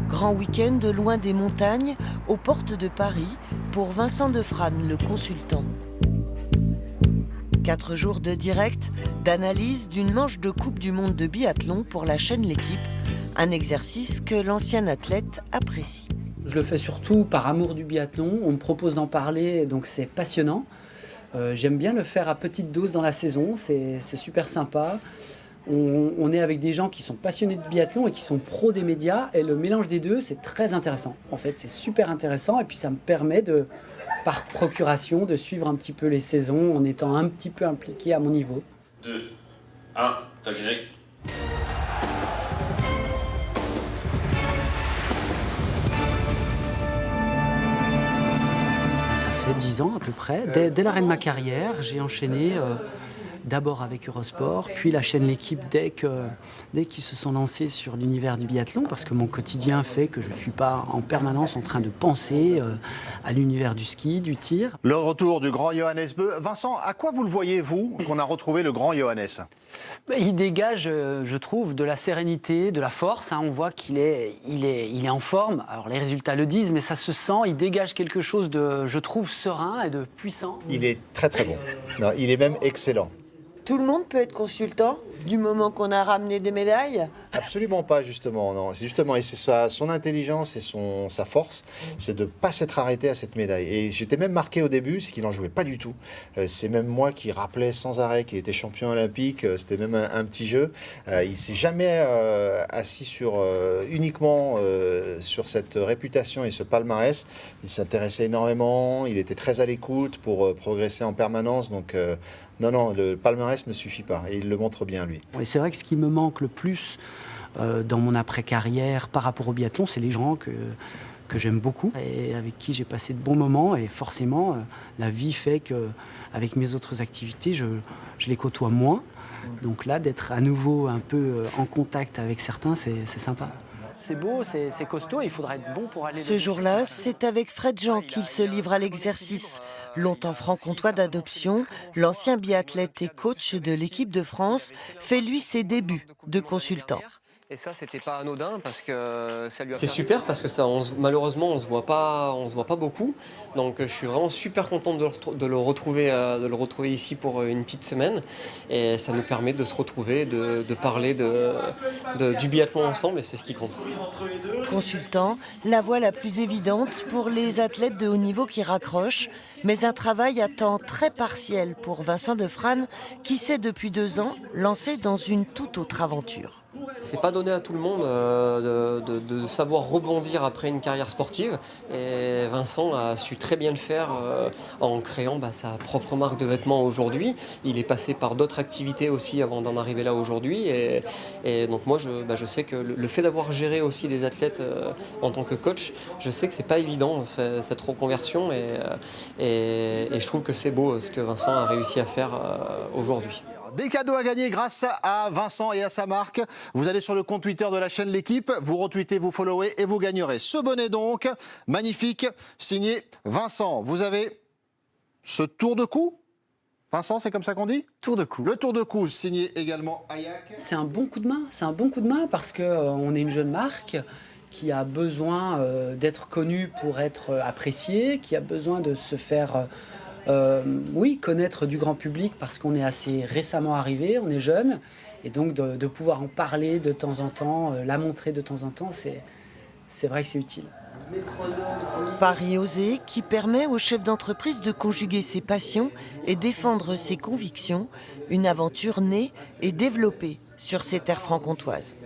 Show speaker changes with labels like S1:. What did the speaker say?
S1: Grand week-end loin des montagnes, aux portes de Paris, pour Vincent Defrane, le consultant. 4 jours de direct, d'analyse d'une manche de Coupe du Monde de biathlon pour la chaîne L'Équipe, un exercice que l'ancien athlète apprécie.
S2: Je le fais surtout par amour du biathlon, on me propose d'en parler, donc c'est passionnant. J'aime bien le faire à petite dose dans la saison, c'est super sympa. On est avec des gens qui sont passionnés de biathlon et qui sont pros des médias, et le mélange des deux, c'est très intéressant. En fait, c'est super intéressant, et puis ça me permet par procuration, de suivre un petit peu les saisons en étant un petit peu impliqué à mon niveau.
S3: 2, 1, top générique.
S2: Ça fait 10 ans à peu près. Dès l'arrêt de ma carrière, j'ai enchaîné d'abord avec Eurosport, puis la chaîne L'Équipe dès qu'ils se sont lancés sur l'univers du biathlon, parce que mon quotidien fait que je ne suis pas en permanence en train de penser à l'univers du ski, du tir.
S4: Le retour du grand Johannes Beu. Vincent, à quoi vous le voyez, vous, qu'on a retrouvé le grand Johannes?
S2: Il dégage, je trouve, de la sérénité, de la force. On voit qu'il est en forme. Alors les résultats le disent, mais ça se sent. Il dégage quelque chose de, je trouve, serein et de puissant.
S4: Il est très très bon. Non, il est même excellent.
S1: Tout le monde peut être consultant, du moment qu'on a ramené des médailles?
S4: Absolument pas, justement. Non. C'est justement, et c'est son intelligence et sa force, c'est de ne pas s'être arrêté à cette médaille. Et j'étais même marqué au début, c'est qu'il n'en jouait pas du tout. C'est même moi qui rappelais sans arrêt qu'il était champion olympique. C'était même un petit jeu. Il ne s'est jamais assis uniquement sur cette réputation et ce palmarès. Il s'intéressait énormément, il était très à l'écoute pour progresser en permanence. Donc, non, le palmarès ne suffit pas. Et il le montre bien, lui.
S2: Et c'est vrai que ce qui me manque le plus dans mon après-carrière par rapport au biathlon, c'est les gens que j'aime beaucoup et avec qui j'ai passé de bons moments. Et forcément, la vie fait qu'avec mes autres activités, je les côtoie moins. Donc là, d'être à nouveau un peu en contact avec certains, c'est sympa. C'est beau, c'est costaud, il faudra être bon pour aller...
S1: Ce jour-là, c'est avec Fred Jean qu'il se livre à l'exercice. Longtemps franc-comtois d'adoption, l'ancien biathlète et coach de l'équipe de France fait lui ses débuts de consultant.
S5: Et ça, c'était pas anodin parce que ça lui a...
S6: C'est super parce que malheureusement, on se voit pas beaucoup. Donc, je suis vraiment super content de le retrouver ici pour une petite semaine. Et ça nous permet de se retrouver, de parler du biathlon ensemble, et c'est ce qui compte.
S1: Consultant, la voie la plus évidente pour les athlètes de haut niveau qui raccrochent, mais un travail à temps très partiel pour Vincent Defrane, qui s'est depuis 2 ans lancé dans une toute autre aventure.
S6: C'est pas donné à tout le monde de savoir rebondir après une carrière sportive, et Vincent a su très bien le faire en créant sa propre marque de vêtements aujourd'hui. Il est passé par d'autres activités aussi avant d'en arriver là aujourd'hui, et donc moi je sais que le fait d'avoir géré aussi des athlètes en tant que coach, je sais que c'est pas évident cette reconversion, et je trouve que c'est beau ce que Vincent a réussi à faire aujourd'hui.
S4: Des cadeaux à gagner grâce à Vincent et à sa marque. Vous allez sur le compte Twitter de la chaîne L'Équipe, vous retweetez, vous followez et vous gagnerez ce bonnet donc, magnifique, signé Vincent. Vous avez ce tour de cou. Vincent, c'est comme ça qu'on dit?
S2: Tour de cou.
S4: Le tour de cou, signé également Ayak.
S2: C'est un bon coup de main, parce qu'on est une jeune marque qui a besoin d'être connue pour être appréciée, qui a besoin de se faire... connaître du grand public parce qu'on est assez récemment arrivé, on est jeune, et donc de pouvoir en parler de temps en temps, la montrer de temps en temps, c'est vrai que c'est utile.
S1: Pari osé qui permet au chef d'entreprise de conjuguer ses passions et défendre ses convictions, une aventure née et développée sur ces terres franc-comtoises.